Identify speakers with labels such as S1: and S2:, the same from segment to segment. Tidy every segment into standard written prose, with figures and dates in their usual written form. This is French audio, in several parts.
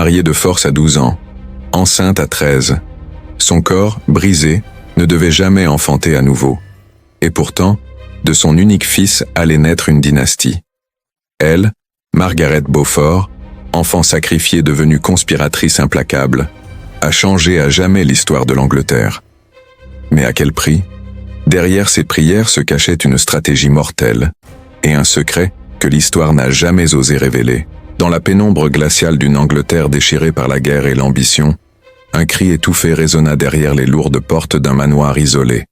S1: mariée de force à 12 ans, enceinte à 13. Son corps, brisé, ne devait jamais enfanter à nouveau. Et pourtant, de son unique fils allait naître une dynastie. Elle, Margaret Beaufort, enfant sacrifiée devenue conspiratrice implacable, a changé à jamais l'histoire de l'Angleterre. Mais à quel prix? Derrière ces prières se cachait une stratégie mortelle et un secret que l'histoire n'a jamais osé révéler. Dans la pénombre glaciale d'une Angleterre déchirée par la guerre et l'ambition, un cri étouffé résonna derrière les lourdes portes d'un manoir isolé.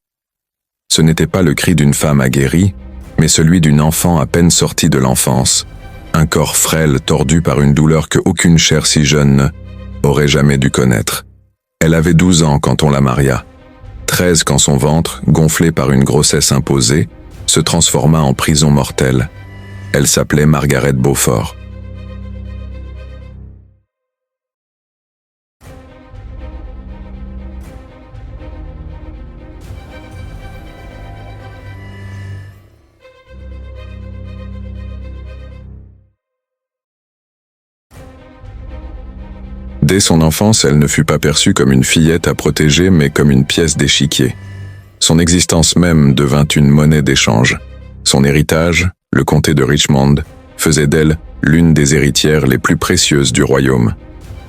S1: Ce n'était pas le cri d'une femme aguerrie, mais celui d'une enfant à peine sortie de l'enfance, un corps frêle tordu par une douleur que aucune chair si jeune aurait jamais dû connaître. Elle avait 12 ans quand on la maria, 13 quand son ventre, gonflé par une grossesse imposée, se transforma en prison mortelle. Elle s'appelait Margaret Beaufort. Dès son enfance, elle ne fut pas perçue comme une fillette à protéger, mais comme une pièce d'échiquier. Son existence même devint une monnaie d'échange. Son héritage, le comté de Richmond, faisait d'elle l'une des héritières les plus précieuses du royaume.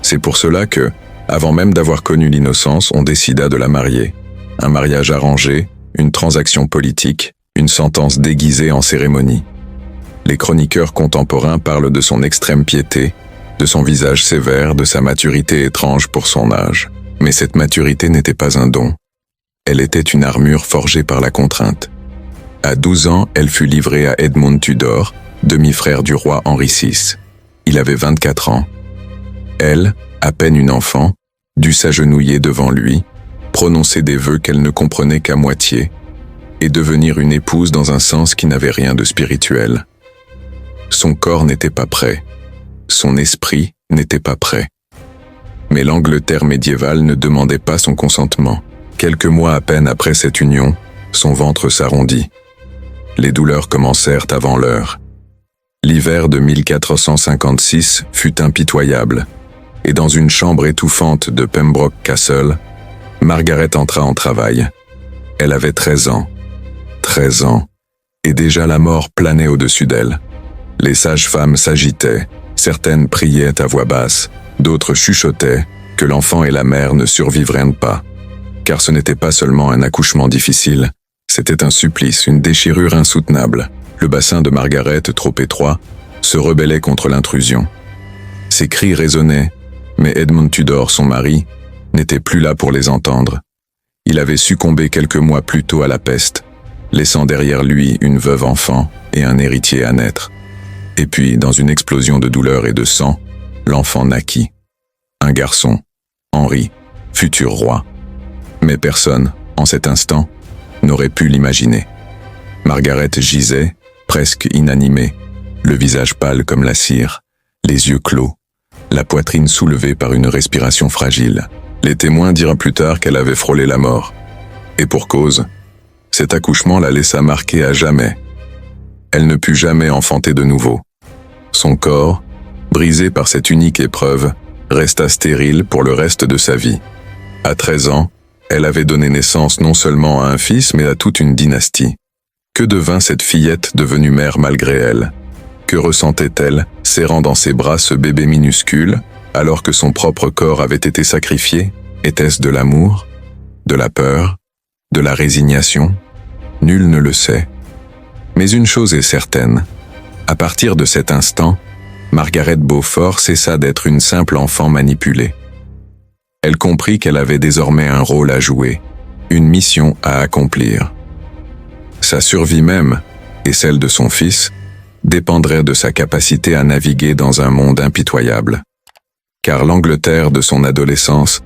S1: C'est pour cela que, avant même d'avoir connu l'innocence, on décida de la marier. Un mariage arrangé, une transaction politique, une sentence déguisée en cérémonie. Les chroniqueurs contemporains parlent de son extrême piété, de son visage sévère, de sa maturité étrange pour son âge. Mais cette maturité n'était pas un don. Elle était une armure forgée par la contrainte. À 12 ans, elle fut livrée à Edmund Tudor, demi-frère du roi Henri VI. Il avait 24 ans. Elle, à peine une enfant, dut s'agenouiller devant lui, prononcer des vœux qu'elle ne comprenait qu'à moitié, et devenir une épouse dans un sens qui n'avait rien de spirituel. Son corps n'était pas prêt. Son esprit n'était pas prêt. Mais l'Angleterre médiévale ne demandait pas son consentement. Quelques mois à peine après cette union, son ventre s'arrondit. Les douleurs commencèrent avant l'heure. L'hiver de 1456 fut impitoyable, et dans une chambre étouffante de Pembroke Castle, Margaret entra en travail. Elle avait 13 ans. 13 ans, et déjà la mort planait au-dessus d'elle. Les sages-femmes s'agitaient, certaines priaient à voix basse, d'autres chuchotaient que l'enfant et la mère ne survivraient pas. Car ce n'était pas seulement un accouchement difficile, c'était un supplice, une déchirure insoutenable. Le bassin de Margaret, trop étroit, se rebellait contre l'intrusion. Ses cris résonnaient, mais Edmund Tudor, son mari, n'était plus là pour les entendre. Il avait succombé quelques mois plus tôt à la peste, laissant derrière lui une veuve enfant et un héritier à naître. Et puis, dans une explosion de douleur et de sang, l'enfant naquit. Un garçon, Henri, futur roi. Mais personne, en cet instant, n'aurait pu l'imaginer. Margaret gisait, presque inanimée, le visage pâle comme la cire, les yeux clos, la poitrine soulevée par une respiration fragile. Les témoins dirent plus tard qu'elle avait frôlé la mort. Et pour cause, cet accouchement la laissa marquée à jamais. Elle ne put jamais enfanter de nouveau. Son corps, brisé par cette unique épreuve, resta stérile pour le reste de sa vie. À 13 ans, elle avait donné naissance non seulement à un fils, mais à toute une dynastie. Que devint cette fillette devenue mère malgré elle? Que ressentait-elle, serrant dans ses bras ce bébé minuscule, alors que son propre corps avait été sacrifié? Était-ce de l'amour? De la peur? De la résignation? Nul ne le sait. Mais une chose est certaine. À partir de cet instant, Margaret Beaufort cessa d'être une simple enfant manipulée. Elle comprit qu'elle avait désormais un rôle à jouer, une mission à accomplir. Sa survie même, et celle de son fils, dépendraient de sa capacité à naviguer dans un monde impitoyable. Car l'Angleterre de son adolescence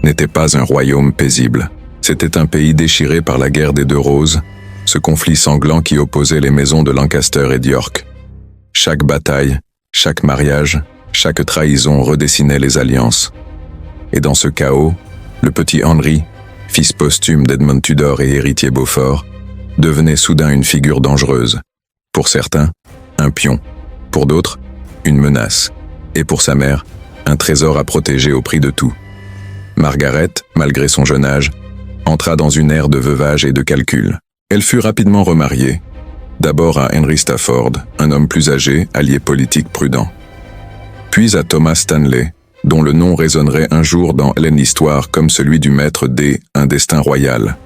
S1: n'était pas un royaume paisible. C'était un pays déchiré par la guerre des Deux Roses, ce conflit sanglant qui opposait les maisons de Lancaster et d'York. Chaque bataille, chaque mariage, chaque trahison redessinait les alliances. Et dans ce chaos, le petit Henry, fils posthume d'Edmund Tudor et héritier Beaufort, devenait soudain une figure dangereuse. Pour certains, un pion. Pour d'autres, une menace. Et pour sa mère, un trésor à protéger au prix de tout. Margaret, malgré son jeune âge, entra dans une ère de veuvage et de calcul. Elle fut rapidement remariée, d'abord à Henry Stafford, un homme plus âgé, allié politique prudent. Puis à Thomas Stanley, dont le nom résonnerait un jour dans l'histoire comme celui du maître D, un destin royal.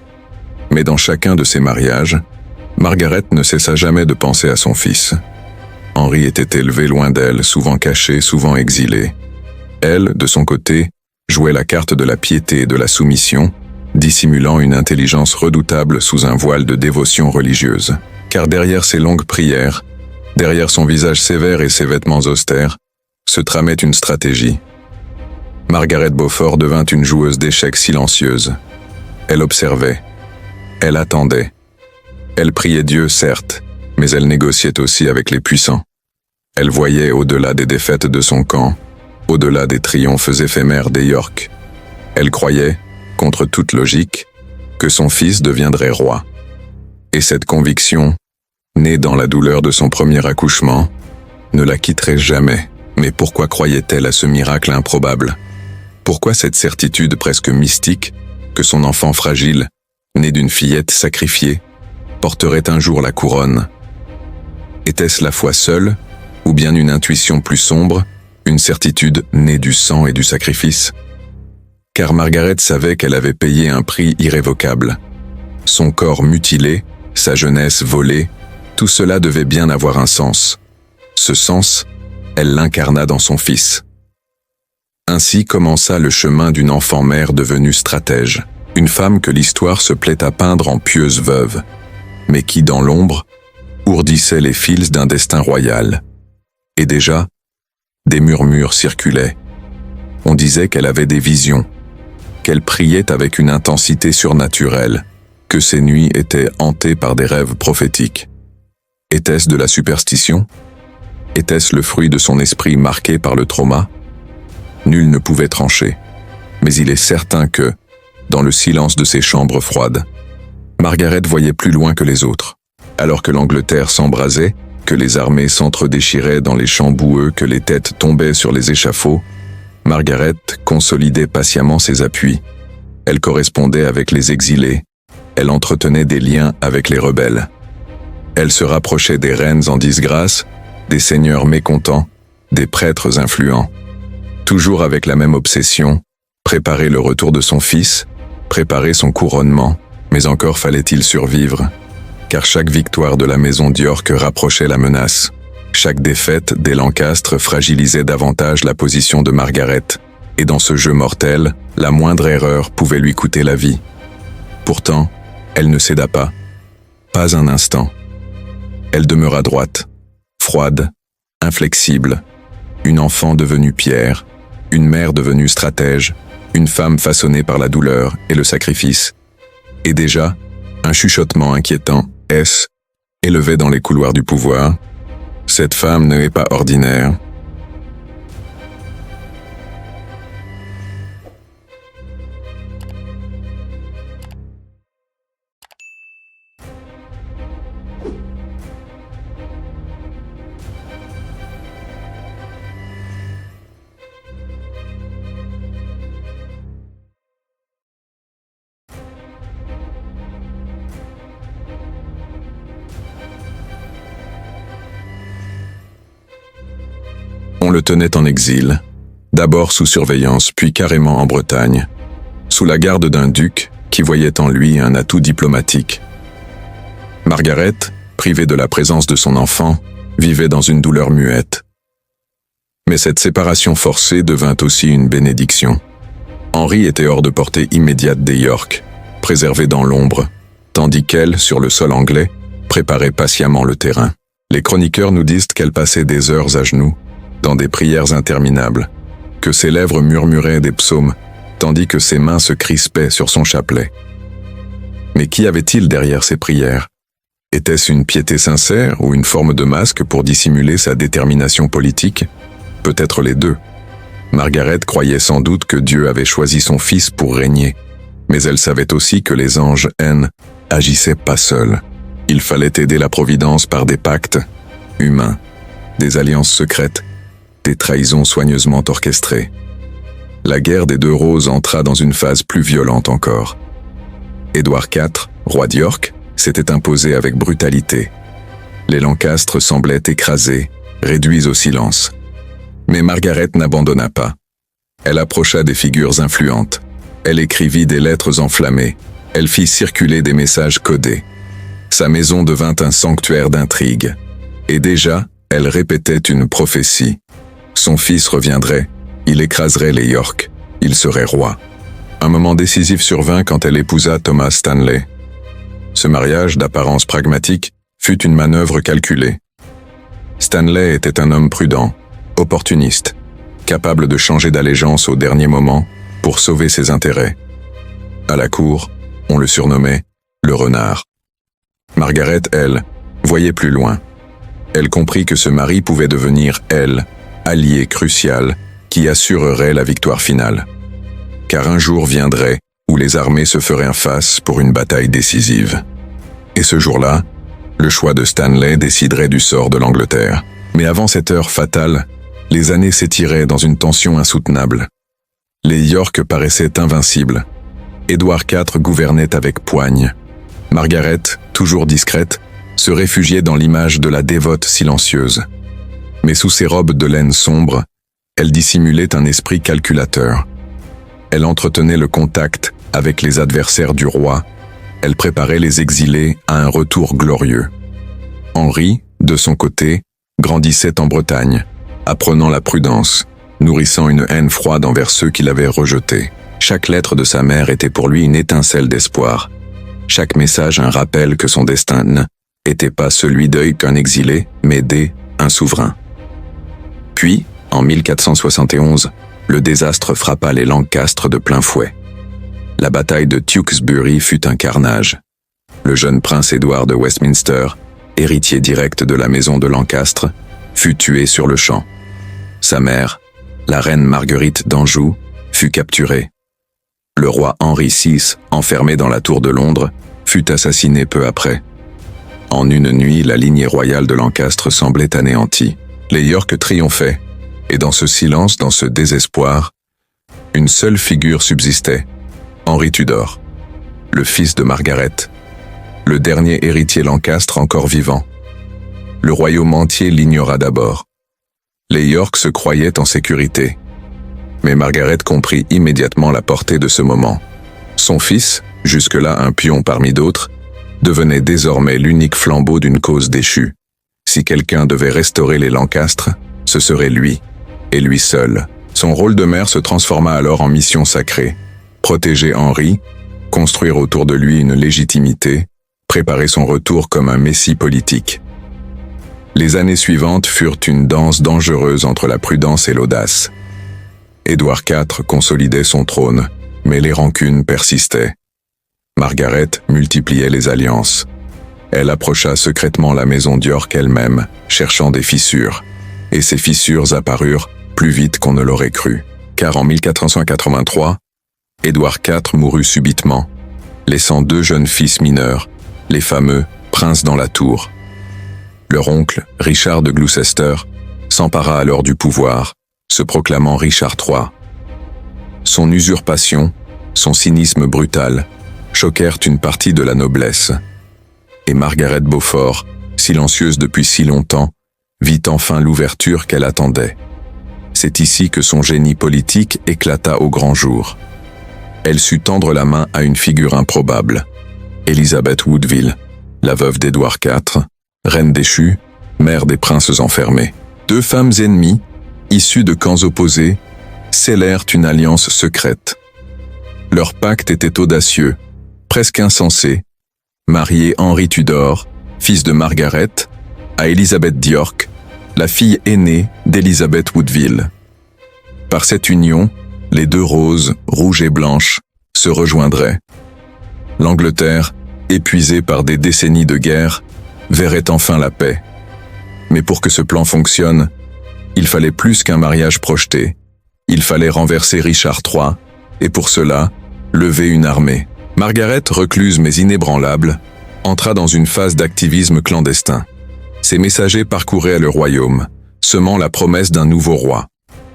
S1: Mais dans chacun de ces mariages, Margaret ne cessa jamais de penser à son fils. Henry était élevé loin d'elle, souvent caché, souvent exilé. Elle, de son côté, jouait la carte de la piété et de la soumission, dissimulant une intelligence redoutable sous un voile de dévotion religieuse. Car derrière ses longues prières, derrière son visage sévère et ses vêtements austères, se tramait une stratégie. Margaret Beaufort devint une joueuse d'échecs silencieuse. Elle observait. Elle attendait. Elle priait Dieu, certes, mais elle négociait aussi avec les puissants. Elle voyait au-delà des défaites de son camp, au-delà des triomphes éphémères des York. Elle croyait, contre toute logique, que son fils deviendrait roi. Et cette conviction, née dans la douleur de son premier accouchement, ne la quitterait jamais. Mais pourquoi croyait-elle à ce miracle improbable? Pourquoi cette certitude presque mystique que son enfant fragile, né d'une fillette sacrifiée, porterait un jour la couronne? Était-ce la foi seule, ou bien une intuition plus sombre, une certitude née du sang et du sacrifice? Car Margaret savait qu'elle avait payé un prix irrévocable. Son corps mutilé, sa jeunesse volée, tout cela devait bien avoir un sens. Ce sens, elle l'incarna dans son fils. Ainsi commença le chemin d'une enfant-mère devenue stratège, une femme que l'histoire se plaît à peindre en pieuse veuve, mais qui, dans l'ombre, ourdissait les fils d'un destin royal. Et déjà, des murmures circulaient. On disait qu'elle avait des visions, qu'elle priait avec une intensité surnaturelle, que ses nuits étaient hantées par des rêves prophétiques. Était-ce de la superstition? Était-ce le fruit de son esprit marqué par le trauma? Nul ne pouvait trancher, mais il est certain que, dans le silence de ces chambres froides, Margaret voyait plus loin que les autres. Alors que l'Angleterre s'embrasait, que les armées s'entre-déchiraient dans les champs boueux, que les têtes tombaient sur les échafauds, Margaret consolidait patiemment ses appuis. Elle correspondait avec les exilés, elle entretenait des liens avec les rebelles. Elle se rapprochait des reines en disgrâce, des seigneurs mécontents, des prêtres influents. Toujours avec la même obsession, préparer le retour de son fils, préparer son couronnement, mais encore fallait-il survivre, car chaque victoire de la maison d'York rapprochait la menace. Chaque défaite des Lancastre fragilisait davantage la position de Margaret, et dans ce jeu mortel, la moindre erreur pouvait lui coûter la vie. Pourtant, elle ne céda pas un instant. Elle demeura droite, froide, inflexible, une enfant devenue pierre, une mère devenue stratège, une femme façonnée par la douleur et le sacrifice. Et déjà, un chuchotement inquiétant, élevé dans les couloirs du pouvoir. Cette femme n'est pas ordinaire. On le tenait en exil, d'abord sous surveillance, puis carrément en Bretagne, sous la garde d'un duc qui voyait en lui un atout diplomatique. Margaret, privée de la présence de son enfant, vivait dans une douleur muette. Mais cette séparation forcée devint aussi une bénédiction. Henry était hors de portée immédiate des York, préservé dans l'ombre, tandis qu'elle, sur le sol anglais, préparait patiemment le terrain. Les chroniqueurs nous disent qu'elle passait des heures à genoux, dans des prières interminables, que ses lèvres murmuraient des psaumes, tandis que ses mains se crispaient sur son chapelet. Mais qu'y avait-il derrière ces prières? Était-ce une piété sincère ou une forme de masque pour dissimuler sa détermination politique? Peut-être les deux. Margaret croyait sans doute que Dieu avait choisi son fils pour régner, mais elle savait aussi que les anges agissaient pas seuls. Il fallait aider la Providence par des pactes humains, des alliances secrètes, des trahisons soigneusement orchestrées. La guerre des deux roses entra dans une phase plus violente encore. Édouard IV, roi d'York, s'était imposé avec brutalité. Les Lancastres semblaient écrasés, réduits au silence. Mais Margaret n'abandonna pas. Elle approcha des figures influentes. Elle écrivit des lettres enflammées. Elle fit circuler des messages codés. Sa maison devint un sanctuaire d'intrigues. Et déjà, elle répétait une prophétie. Son fils reviendrait, il écraserait les York, il serait roi. Un moment décisif survint quand elle épousa Thomas Stanley. Ce mariage, d'apparence pragmatique, fut une manœuvre calculée. Stanley était un homme prudent, opportuniste, capable de changer d'allégeance au dernier moment pour sauver ses intérêts. À la cour, on le surnommait le renard. Margaret, elle, voyait plus loin. Elle comprit que ce mari pouvait devenir, elle, allié crucial qui assurerait la victoire finale. Car un jour viendrait où les armées se feraient en face pour une bataille décisive. Et ce jour-là, le choix de Stanley déciderait du sort de l'Angleterre. Mais avant cette heure fatale, les années s'étiraient dans une tension insoutenable. Les York paraissaient invincibles. Édouard IV gouvernait avec poigne. Margaret, toujours discrète, se réfugiait dans l'image de la dévote silencieuse. Mais sous ses robes de laine sombre, elle dissimulait un esprit calculateur. Elle entretenait le contact avec les adversaires du roi. Elle préparait les exilés à un retour glorieux. Henri, de son côté, grandissait en Bretagne, apprenant la prudence, nourrissant une haine froide envers ceux qui l'avaient rejeté. Chaque lettre de sa mère était pour lui une étincelle d'espoir. Chaque message un rappel que son destin n'était pas celui d'œil qu'un exilé, mais un souverain. Puis, en 1471, le désastre frappa les Lancastres de plein fouet. La bataille de Tewkesbury fut un carnage. Le jeune prince Édouard de Westminster, héritier direct de la maison de Lancastre, fut tué sur le champ. Sa mère, la reine Marguerite d'Anjou, fut capturée. Le roi Henri VI, enfermé dans la tour de Londres, fut assassiné peu après. En une nuit, la lignée royale de Lancastre semblait anéantie. Les York triomphaient, et dans ce silence, dans ce désespoir, une seule figure subsistait, Henri Tudor, le fils de Margaret, le dernier héritier Lancastre encore vivant. Le royaume entier l'ignora d'abord. Les York se croyaient en sécurité. Mais Margaret comprit immédiatement la portée de ce moment. Son fils, jusque-là un pion parmi d'autres, devenait désormais l'unique flambeau d'une cause déchue. Si quelqu'un devait restaurer les Lancastres, ce serait lui, et lui seul. Son rôle de mère se transforma alors en mission sacrée. Protéger Henri, construire autour de lui une légitimité, préparer son retour comme un messie politique. Les années suivantes furent une danse dangereuse entre la prudence et l'audace. Édouard IV consolidait son trône, mais les rancunes persistaient. Margaret multipliait les alliances. Elle approcha secrètement la maison d'York elle-même, cherchant des fissures. Et ces fissures apparurent plus vite qu'on ne l'aurait cru. Car en 1483, Édouard IV mourut subitement, laissant deux jeunes fils mineurs, les fameux princes dans la tour. Leur oncle, Richard de Gloucester, s'empara alors du pouvoir, se proclamant Richard III. Son usurpation, son cynisme brutal, choquèrent une partie de la noblesse. Et Margaret Beaufort, silencieuse depuis si longtemps, vit enfin l'ouverture qu'elle attendait. C'est ici que son génie politique éclata au grand jour. Elle sut tendre la main à une figure improbable, Elizabeth Woodville, la veuve d'Édouard IV, reine déchue, mère des princes enfermés. Deux femmes ennemies, issues de camps opposés, scellèrent une alliance secrète. Leur pacte était audacieux, presque insensé, marier Henri Tudor, fils de Margaret, à Elizabeth d'York, la fille aînée d'Elizabeth Woodville. Par cette union, les deux roses, rouges et blanches, se rejoindraient. L'Angleterre, épuisée par des décennies de guerre, verrait enfin la paix. Mais pour que ce plan fonctionne, il fallait plus qu'un mariage projeté. Il fallait renverser Richard III, et pour cela, lever une armée. Margaret, recluse mais inébranlable, entra dans une phase d'activisme clandestin. Ses messagers parcouraient le royaume, semant la promesse d'un nouveau roi.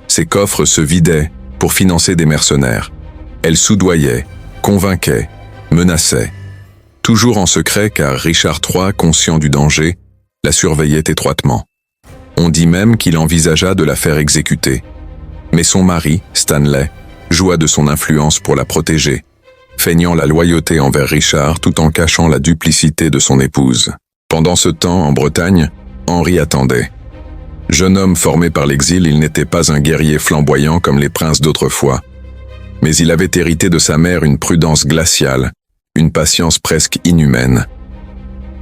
S1: Ses coffres se vidaient pour financer des mercenaires. Elle soudoyait, convainquait, menaçait. Toujours en secret car Richard III, conscient du danger, la surveillait étroitement. On dit même qu'il envisagea de la faire exécuter. Mais son mari, Stanley, joua de son influence pour la protéger, feignant la loyauté envers Richard tout en cachant la duplicité de son épouse. Pendant ce temps, en Bretagne, Henri attendait. Jeune homme formé par l'exil, il n'était pas un guerrier flamboyant comme les princes d'autrefois. Mais il avait hérité de sa mère une prudence glaciale, une patience presque inhumaine.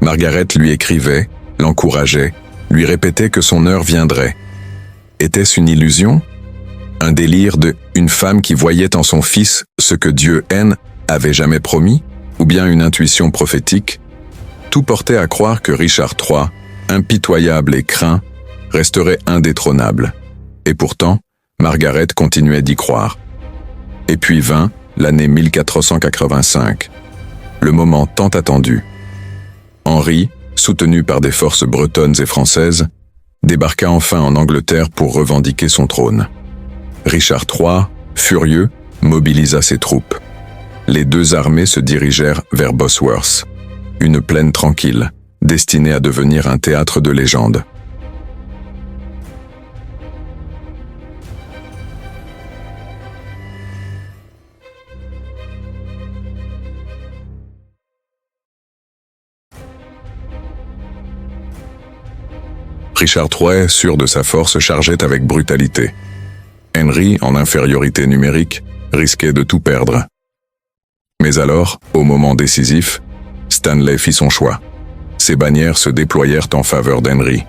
S1: Margaret lui écrivait, l'encourageait, lui répétait que son heure viendrait. Était-ce une illusion? Un délire de une femme qui voyait en son fils ce que Dieu N avait jamais promis? Ou bien une intuition prophétique? Tout portait à croire que Richard III, impitoyable et craint, resterait indétrônable. Et pourtant, Margaret continuait d'y croire. Et puis vint l'année 1485, le moment tant attendu. Henri, soutenu par des forces bretonnes et françaises, débarqua enfin en Angleterre pour revendiquer son trône. Richard III, furieux, mobilisa ses troupes. Les deux armées se dirigèrent vers Bosworth, une plaine tranquille, destinée à devenir un théâtre de légende. Richard III, sûr de sa force, chargeait avec brutalité. Henry, en infériorité numérique, risquait de tout perdre. Mais alors, au moment décisif, Stanley fit son choix. Ses bannières se déployèrent en faveur d'Henry.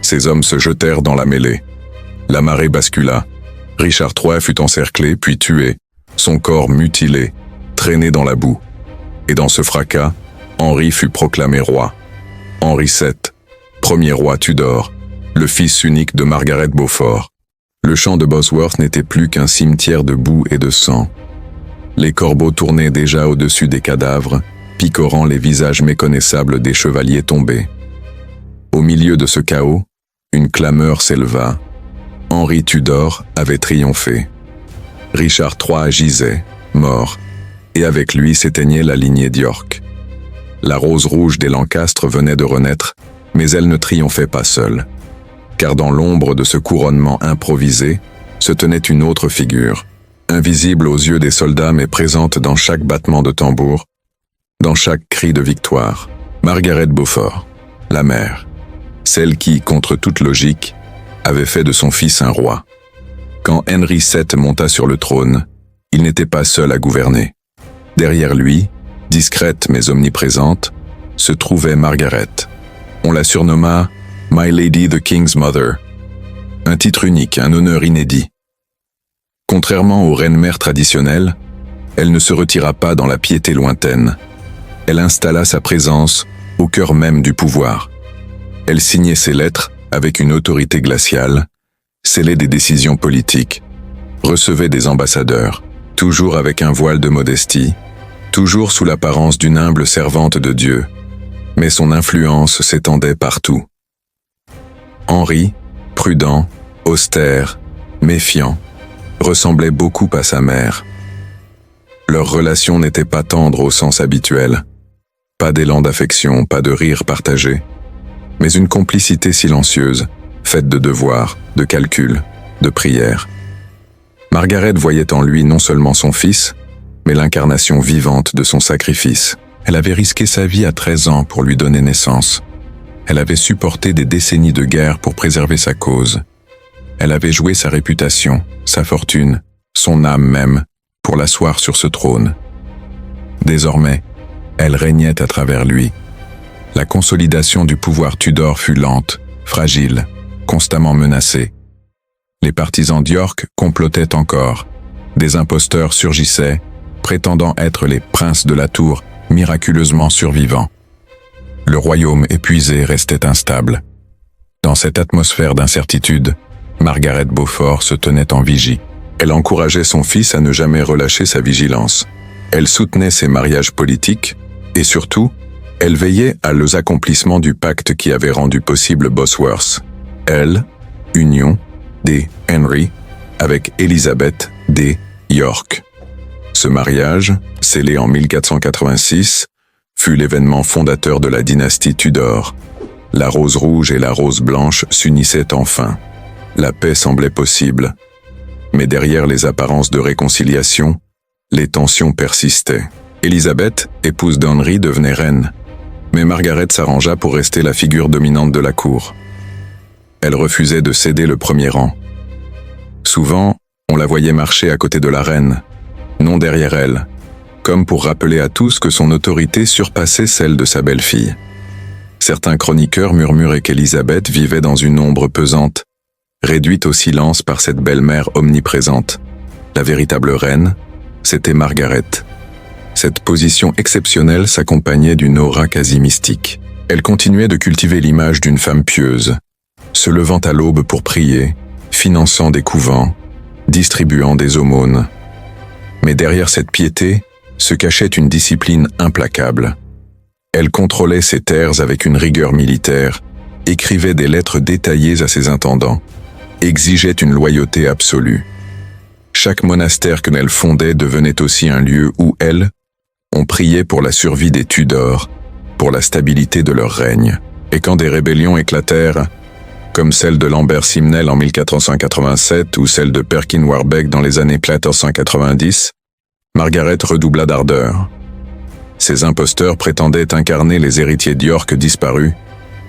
S1: Ses hommes se jetèrent dans la mêlée. La marée bascula. Richard III fut encerclé, puis tué, son corps mutilé, traîné dans la boue. Et dans ce fracas, Henri fut proclamé roi. Henri VII, premier roi Tudor, le fils unique de Margaret Beaufort. Le champ de Bosworth n'était plus qu'un cimetière de boue et de sang. Les corbeaux tournaient déjà au-dessus des cadavres, picorant les visages méconnaissables des chevaliers tombés. Au milieu de ce chaos, une clameur s'éleva. Henri Tudor avait triomphé. Richard III gisait, mort, et avec lui s'éteignait la lignée d'York. La rose rouge des Lancastre venait de renaître, mais elle ne triomphait pas seule. Car dans l'ombre de ce couronnement improvisé, se tenait une autre figure, invisible aux yeux des soldats mais présente dans chaque battement de tambour, dans chaque cri de victoire. Margaret Beaufort, la mère, celle qui, contre toute logique, avait fait de son fils un roi. Quand Henri VII monta sur le trône, il n'était pas seul à gouverner. Derrière lui, discrète mais omniprésente, se trouvait Margaret. On la surnomma My Lady the King's Mother, un titre unique, un honneur inédit. Contrairement aux reines-mères traditionnelles, elle ne se retira pas dans la piété lointaine. Elle installa sa présence au cœur même du pouvoir. Elle signait ses lettres avec une autorité glaciale, scellait des décisions politiques, recevait des ambassadeurs, toujours avec un voile de modestie, toujours sous l'apparence d'une humble servante de Dieu, mais son influence s'étendait partout. Henri, prudent, austère, méfiant, ressemblait beaucoup à sa mère. Leur relation n'était pas tendre au sens habituel, pas d'élan d'affection, pas de rire partagé, mais une complicité silencieuse, faite de devoirs, de calculs, de prières. Margaret voyait en lui non seulement son fils, mais l'incarnation vivante de son sacrifice. Elle avait risqué sa vie à 13 ans pour lui donner naissance. Elle avait supporté des décennies de guerre pour préserver sa cause. Elle avait joué sa réputation, sa fortune, son âme même, pour l'asseoir sur ce trône. Désormais, elle régnait à travers lui. La consolidation du pouvoir Tudor fut lente, fragile, constamment menacée. Les partisans d'York complotaient encore. Des imposteurs surgissaient, prétendant être les princes de la tour, miraculeusement survivants. Le royaume épuisé restait instable. Dans cette atmosphère d'incertitude, Margaret Beaufort se tenait en vigie. Elle encourageait son fils à ne jamais relâcher sa vigilance. Elle soutenait ses mariages politiques et surtout, elle veillait à l'accomplissements du pacte qui avait rendu possible Bosworth. Elle, union d. Henry avec Elizabeth d. York. Ce mariage, scellé en 1486, fut l'événement fondateur de la dynastie Tudor. La rose rouge et la rose blanche s'unissaient enfin. La paix semblait possible. Mais derrière les apparences de réconciliation, les tensions persistaient. Élisabeth, épouse d'Henri, devenait reine. Mais Margaret s'arrangea pour rester la figure dominante de la cour. Elle refusait de céder le premier rang. Souvent, on la voyait marcher à côté de la reine, non derrière elle, comme pour rappeler à tous que son autorité surpassait celle de sa belle-fille. Certains chroniqueurs murmuraient qu'Élisabeth vivait dans une ombre pesante, réduite au silence par cette belle-mère omniprésente. La véritable reine, c'était Margaret. Cette position exceptionnelle s'accompagnait d'une aura quasi mystique. Elle continuait de cultiver l'image d'une femme pieuse, se levant à l'aube pour prier, finançant des couvents, distribuant des aumônes. Mais derrière cette piété se cachait une discipline implacable. Elle contrôlait ses terres avec une rigueur militaire, écrivait des lettres détaillées à ses intendants, exigeait une loyauté absolue. Chaque monastère qu'elle fondait devenait aussi un lieu où elle, on priait pour la survie des Tudors, pour la stabilité de leur règne. Et quand des rébellions éclatèrent, comme celle de Lambert Simnel en 1487 ou celle de Perkin Warbeck dans les années 1490, Margaret redoubla d'ardeur. Ces imposteurs prétendaient incarner les héritiers d'York disparus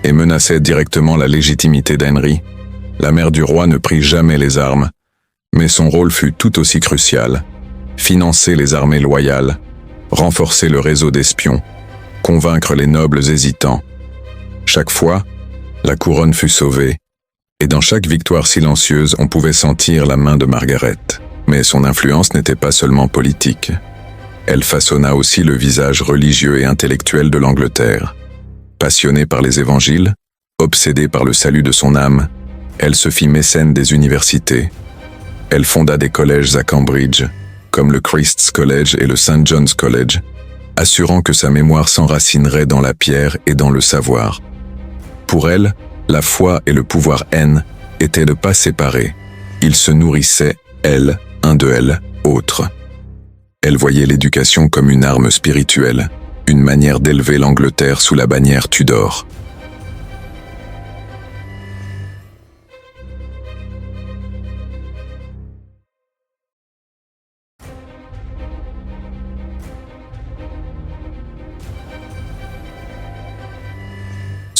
S1: et menaçaient directement la légitimité d'Henry. La mère du roi ne prit jamais les armes, mais son rôle fut tout aussi crucial. Financer les armées loyales, renforcer le réseau d'espions, convaincre les nobles hésitants. Chaque fois, la couronne fut sauvée, et dans chaque victoire silencieuse, on pouvait sentir la main de Margaret. Mais son influence n'était pas seulement politique. Elle façonna aussi le visage religieux et intellectuel de l'Angleterre. Passionnée par les évangiles, obsédée par le salut de son âme, elle se fit mécène des universités. Elle fonda des collèges à Cambridge, comme le Christ's College et le St. John's College, assurant que sa mémoire s'enracinerait dans la pierre et dans le savoir. Pour elle, la foi et le pouvoir haine étaient ne pas séparés. Ils se nourrissaient, elle, un de elle, autre. Elle voyait l'éducation comme une arme spirituelle, une manière d'élever l'Angleterre sous la bannière Tudor.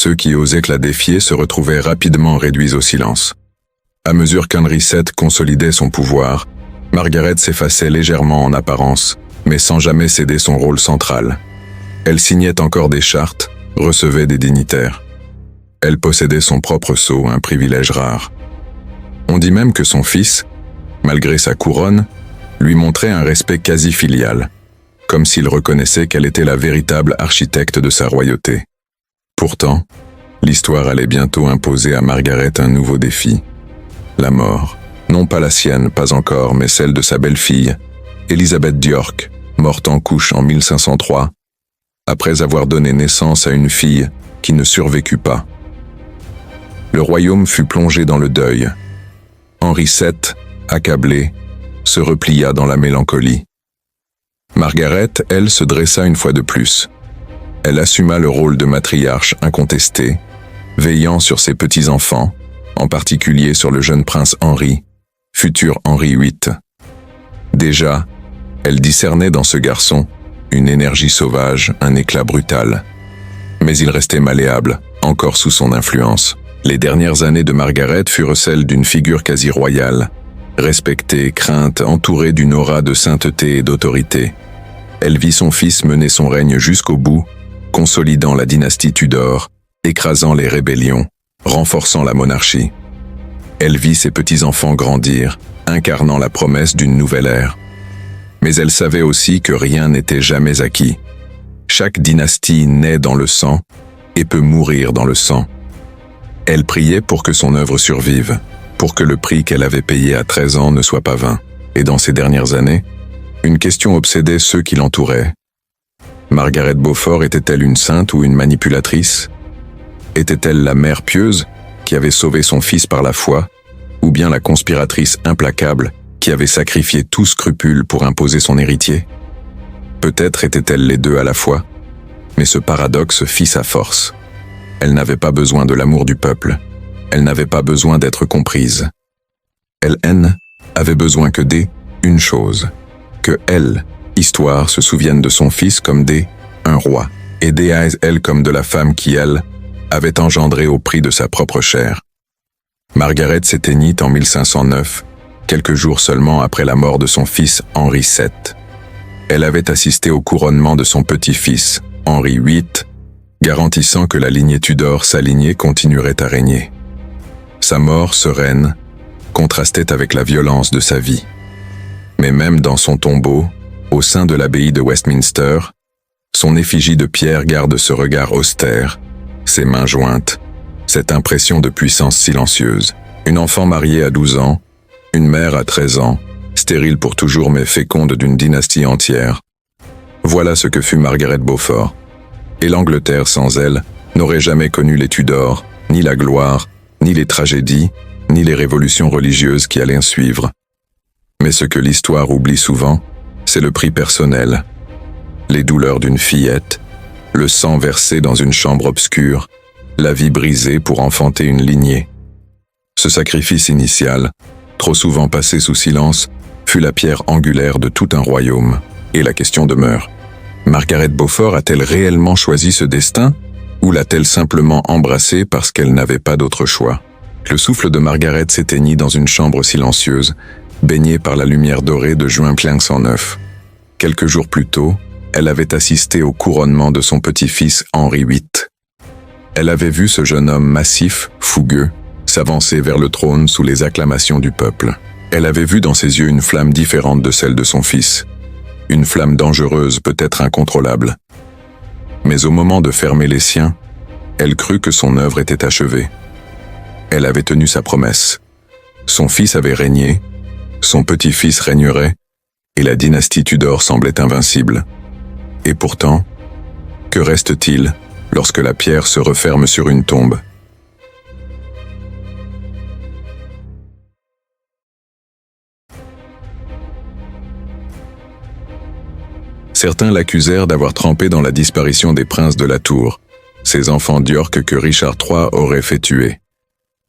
S1: Ceux qui osaient la défier se retrouvaient rapidement réduits au silence. À mesure qu'Henri VII consolidait son pouvoir, Margaret s'effaçait légèrement en apparence, mais sans jamais céder son rôle central. Elle signait encore des chartes, recevait des dignitaires. Elle possédait son propre sceau, un privilège rare. On dit même que son fils, malgré sa couronne, lui montrait un respect quasi filial, comme s'il reconnaissait qu'elle était la véritable architecte de sa royauté. Pourtant, l'histoire allait bientôt imposer à Margaret un nouveau défi. La mort, non pas la sienne, pas encore, mais celle de sa belle-fille, Élisabeth d'York, morte en couche en 1503, après avoir donné naissance à une fille qui ne survécut pas. Le royaume fut plongé dans le deuil. Henri VII, accablé, se replia dans la mélancolie. Margaret, elle, se dressa une fois de plus. Elle assuma le rôle de matriarche incontesté, veillant sur ses petits-enfants, en particulier sur le jeune prince Henri, futur Henri VIII. Déjà, elle discernait dans ce garçon une énergie sauvage, un éclat brutal. Mais il restait malléable, encore sous son influence. Les dernières années de Margaret furent celles d'une figure quasi royale, respectée, crainte, entourée d'une aura de sainteté et d'autorité. Elle vit son fils mener son règne jusqu'au bout, consolidant la dynastie Tudor, écrasant les rébellions, renforçant la monarchie. Elle vit ses petits-enfants grandir, incarnant la promesse d'une nouvelle ère. Mais elle savait aussi que rien n'était jamais acquis. Chaque dynastie naît dans le sang et peut mourir dans le sang. Elle priait pour que son œuvre survive, pour que le prix qu'elle avait payé à 13 ans ne soit pas vain. Et dans ces dernières années, une question obsédait ceux qui l'entouraient. Margaret Beaufort était-elle une sainte ou une manipulatrice? Était-elle la mère pieuse qui avait sauvé son fils par la foi ou bien la conspiratrice implacable qui avait sacrifié tout scrupule pour imposer son héritier? Peut-être étaient-elles les deux à la fois, mais ce paradoxe fit sa force. Elle n'avait pas besoin de l'amour du peuple, elle n'avait pas besoin d'être comprise. Elle avait besoin que une chose, que elle, Histoire, se souvienne de son fils comme un roi, et elle comme de la femme qui, elle, avait engendré au prix de sa propre chair. Margaret s'éteignit en 1509, quelques jours seulement après la mort de son fils Henri VII. Elle avait assisté au couronnement de son petit-fils, Henri VIII, garantissant que la lignée Tudor, sa lignée, continuerait à régner. Sa mort sereine contrastait avec la violence de sa vie. Mais même dans son tombeau, au sein de l'abbaye de Westminster, son effigie de pierre garde ce regard austère, ses mains jointes, cette impression de puissance silencieuse. Une enfant mariée à 12 ans, une mère à 13 ans, stérile pour toujours mais féconde d'une dynastie entière. Voilà ce que fut Margaret Beaufort. Et l'Angleterre sans elle n'aurait jamais connu les Tudors, ni la gloire, ni les tragédies, ni les révolutions religieuses qui allaient suivre. Mais ce que l'histoire oublie souvent, c'est le prix personnel. Les douleurs d'une fillette, le sang versé dans une chambre obscure, la vie brisée pour enfanter une lignée. Ce sacrifice initial, trop souvent passé sous silence, fut la pierre angulaire de tout un royaume. Et la question demeure, Margaret Beaufort a-t-elle réellement choisi ce destin, ou l'a-t-elle simplement embrassé parce qu'elle n'avait pas d'autre choix? Le souffle de Margaret s'éteignit dans une chambre silencieuse, baignée par la lumière dorée de juin 1509. Quelques jours plus tôt, elle avait assisté au couronnement de son petit-fils Henri VIII. Elle avait vu ce jeune homme massif, fougueux, s'avancer vers le trône sous les acclamations du peuple. Elle avait vu dans ses yeux une flamme différente de celle de son fils. Une flamme dangereuse, peut-être incontrôlable. Mais au moment de fermer les siens, elle crut que son œuvre était achevée. Elle avait tenu sa promesse. Son fils avait régné, son petit-fils régnerait, et la dynastie Tudor semblait invincible. Et pourtant, que reste-t-il lorsque la pierre se referme sur une tombe? Certains l'accusèrent d'avoir trempé dans la disparition des princes de la Tour, ces enfants d'York que Richard III aurait fait tuer.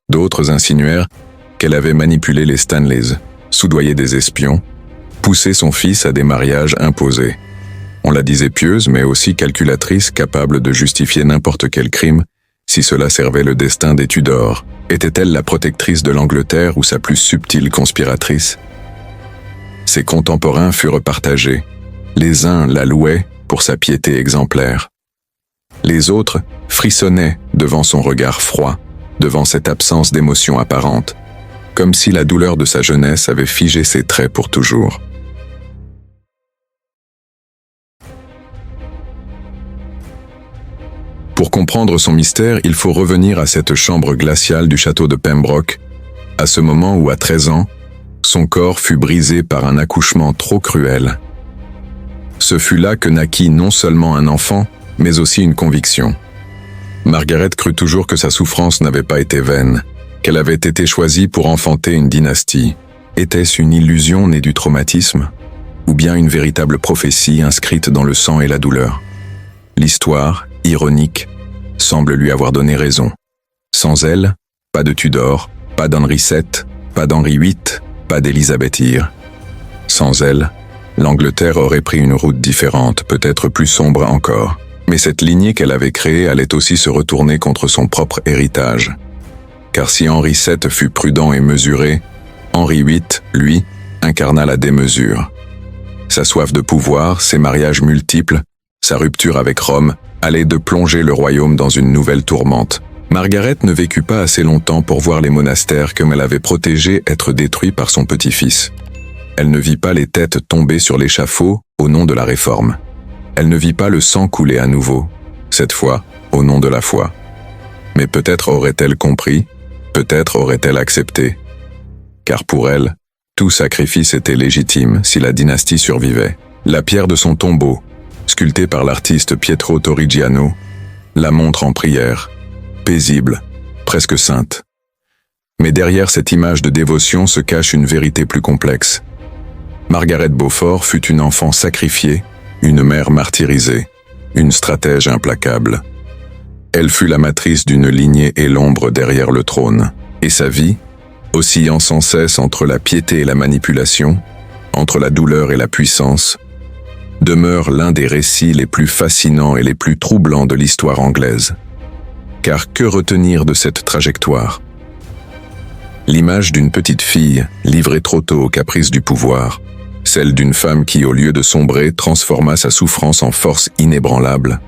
S1: D'autres insinuèrent qu'elle avait manipulé les Stanleys, soudoyé des espions, poussé son fils à des mariages imposés. On la disait pieuse, mais aussi calculatrice, capable de justifier n'importe quel crime, si cela servait le destin des Tudors. Était-elle la protectrice de l'Angleterre ou sa plus subtile conspiratrice? Ses contemporains furent partagés. Les uns la louaient pour sa piété exemplaire. Les autres frissonnaient devant son regard froid, devant cette absence d'émotion apparente, comme si la douleur de sa jeunesse avait figé ses traits pour toujours. Pour comprendre son mystère, il faut revenir à cette chambre glaciale du château de Pembroke, à ce moment où, à 13 ans, son corps fut brisé par un accouchement trop cruel. Ce fut là que naquit non seulement un enfant, mais aussi une conviction. Margaret crut toujours que sa souffrance n'avait pas été vaine, qu'elle avait été choisie pour enfanter une dynastie. Était-ce une illusion née du traumatisme, ou bien une véritable prophétie inscrite dans le sang et la douleur? L'histoire, ironique, semble lui avoir donné raison. Sans elle, pas de Tudor, pas d'Henri VII, pas d'Henri VIII, pas d'Élisabeth Ire. Sans elle, l'Angleterre aurait pris une route différente, peut-être plus sombre encore. Mais cette lignée qu'elle avait créée allait aussi se retourner contre son propre héritage. Car si Henri VII fut prudent et mesuré, Henri VIII, lui, incarna la démesure. Sa soif de pouvoir, ses mariages multiples, sa rupture avec Rome, allaient de plonger le royaume dans une nouvelle tourmente. Margaret ne vécut pas assez longtemps pour voir les monastères qu'elle avait protégés être détruits par son petit-fils. Elle ne vit pas les têtes tomber sur l'échafaud au nom de la réforme. Elle ne vit pas le sang couler à nouveau, cette fois au nom de la foi. Mais peut-être aurait-elle compris, peut-être aurait-elle accepté. Car pour elle, tout sacrifice était légitime si la dynastie survivait. La pierre de son tombeau, sculptée par l'artiste Pietro Torrigiano, la montre en prière, paisible, presque sainte. Mais derrière cette image de dévotion se cache une vérité plus complexe. Margaret Beaufort fut une enfant sacrifiée, une mère martyrisée, une stratège implacable. Elle fut la matrice d'une lignée et l'ombre derrière le trône. Et sa vie, oscillant sans cesse entre la piété et la manipulation, entre la douleur et la puissance, demeure l'un des récits les plus fascinants et les plus troublants de l'histoire anglaise. Car que retenir de cette trajectoire? L'image d'une petite fille, livrée trop tôt aux caprices du pouvoir, celle d'une femme qui, au lieu de sombrer, transforma sa souffrance en force inébranlable.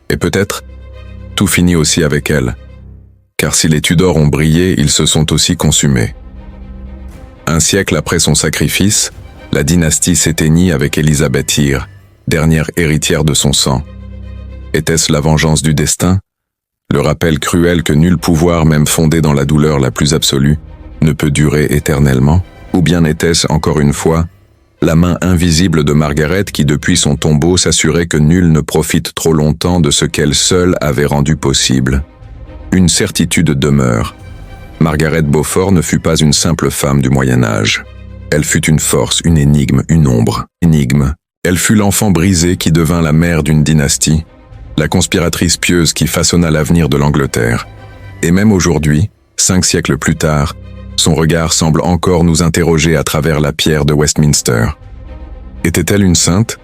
S1: Et peut-être, tout finit aussi avec elle. Car si les Tudors ont brillé, ils se sont aussi consumés. Un siècle après son sacrifice, la dynastie s'éteignit avec Élisabeth Ire, dernière héritière de son sang. Était-ce la vengeance du destin? Le rappel cruel que nul pouvoir, même fondé dans la douleur la plus absolue, ne peut durer éternellement? Ou bien était-ce, encore une fois, la main invisible de Margaret qui, depuis son tombeau, s'assurait que nul ne profite trop longtemps de ce qu'elle seule avait rendu possible? Une certitude demeure. Margaret Beaufort ne fut pas une simple femme du Moyen-Âge. Elle fut une force, une énigme, une ombre. Énigme. Elle fut l'enfant brisé qui devint la mère d'une dynastie, la conspiratrice pieuse qui façonna l'avenir de l'Angleterre. Et même aujourd'hui, 5 siècles plus tard, son regard semble encore nous interroger à travers la pierre de Westminster. Était-elle une sainte?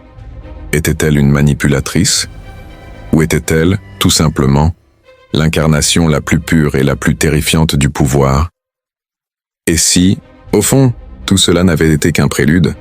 S1: Était-elle une manipulatrice? Ou était-elle, tout simplement, l'incarnation la plus pure et la plus terrifiante du pouvoir? Et si, au fond, tout cela n'avait été qu'un prélude?